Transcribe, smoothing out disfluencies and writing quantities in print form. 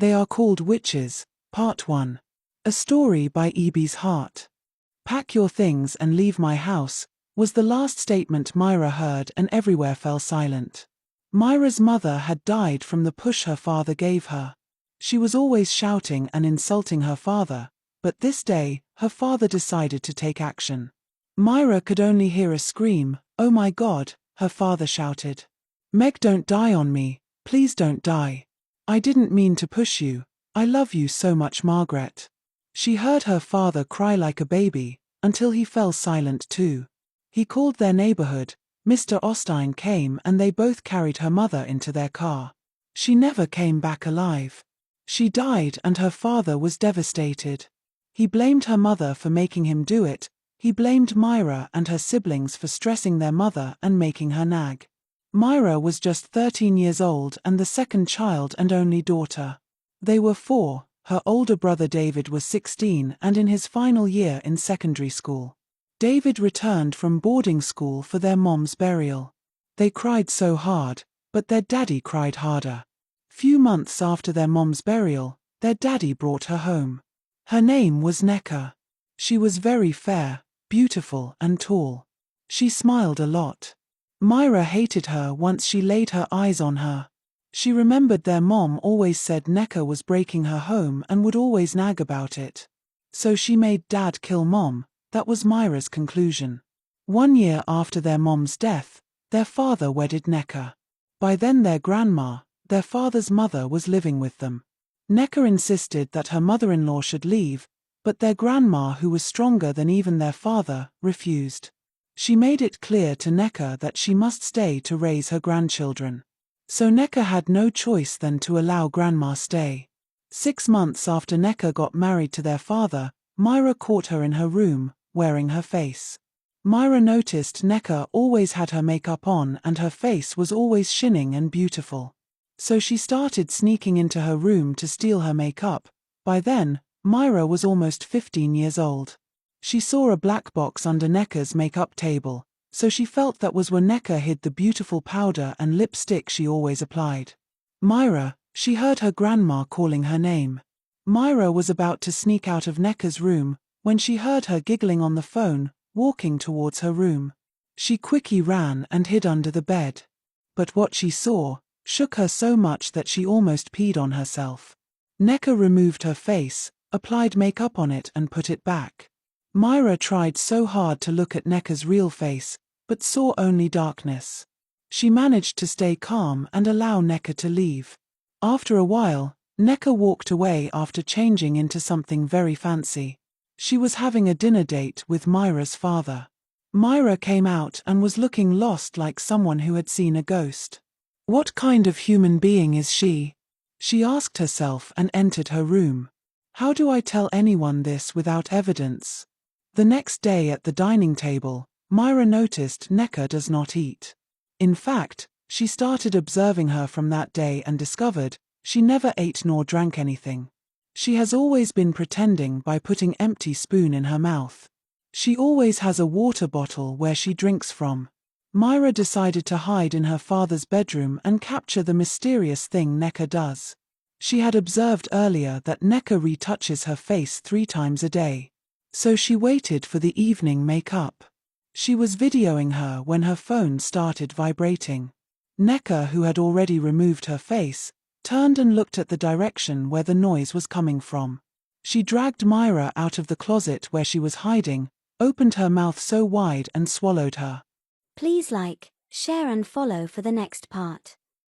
They Are Called Witches, Part 1. A story by E.B.'s Heart. "Pack your things and leave my house," was the last statement Myra heard, and everywhere fell silent. Myra's mother had died from the push her father gave her. She was always shouting and insulting her father, but this day, her father decided to take action. Myra could only hear a scream. "Oh my God," her father shouted. "Meg, don't die on me, please don't die. I didn't mean to push you. I love you so much, Margaret." She heard her father cry like a baby, until he fell silent too. He called their neighborhood. Mr. Ostine came and they both carried her mother into their car. She never came back alive. She died and her father was devastated. He blamed her mother for making him do it. He blamed Myra and her siblings for stressing their mother and making her nag. Myra was just 13 years old and the second child and only daughter. They were four. Her older brother David was 16 and in his final year in secondary school. David returned from boarding school for their mom's burial. They cried so hard, but their daddy cried harder. Few months after their mom's burial, their daddy brought her home. Her name was Nneka. She was very fair, beautiful and tall. She smiled a lot. Myra hated her once she laid her eyes on her. She remembered their mom always said Nneka was breaking her home and would always nag about it. So she made dad kill mom. That was Myra's conclusion. 1 year after their mom's death, their father wedded Nneka. By then their grandma, their father's mother, was living with them. Nneka insisted that her mother-in-law should leave, but their grandma, who was stronger than even their father, refused. She made it clear to Nneka that she must stay to raise her grandchildren. So Nneka had no choice than to allow grandma stay. 6 months after Nneka got married to their father, Myra caught her in her room, wearing her face. Myra noticed Nneka always had her makeup on and her face was always shining and beautiful. So she started sneaking into her room to steal her makeup. By then, Myra was almost 15 years old. She saw a black box under Nneka's makeup table, so she felt that was where Nneka hid the beautiful powder and lipstick she always applied. "Myra," she heard her grandma calling her name. Myra was about to sneak out of Nneka's room, when she heard her giggling on the phone, walking towards her room. She quickly ran and hid under the bed. But what she saw shook her so much that she almost peed on herself. Nneka removed her face, applied makeup on it and put it back. Myra tried so hard to look at Nneka's real face, but saw only darkness. She managed to stay calm and allow Nneka to leave. After a while, Nneka walked away after changing into something very fancy. She was having a dinner date with Myra's father. Myra came out and was looking lost, like someone who had seen a ghost. What kind of human being is she? She asked herself and entered her room. How do I tell anyone this without evidence? The next day at the dining table, Myra noticed Nneka does not eat. In fact, she started observing her from that day and discovered she never ate nor drank anything. She has always been pretending by putting empty spoon in her mouth. She always has a water bottle where she drinks from. Myra decided to hide in her father's bedroom and capture the mysterious thing Nneka does. She had observed earlier that Nneka retouches her face 3 times a day. So she waited for the evening makeup. She was videoing her when her phone started vibrating. Nneka, who had already removed her face, turned and looked at the direction where the noise was coming from. She dragged Myra out of the closet where she was hiding, opened her mouth so wide and swallowed her. Please like, share and follow for the next part.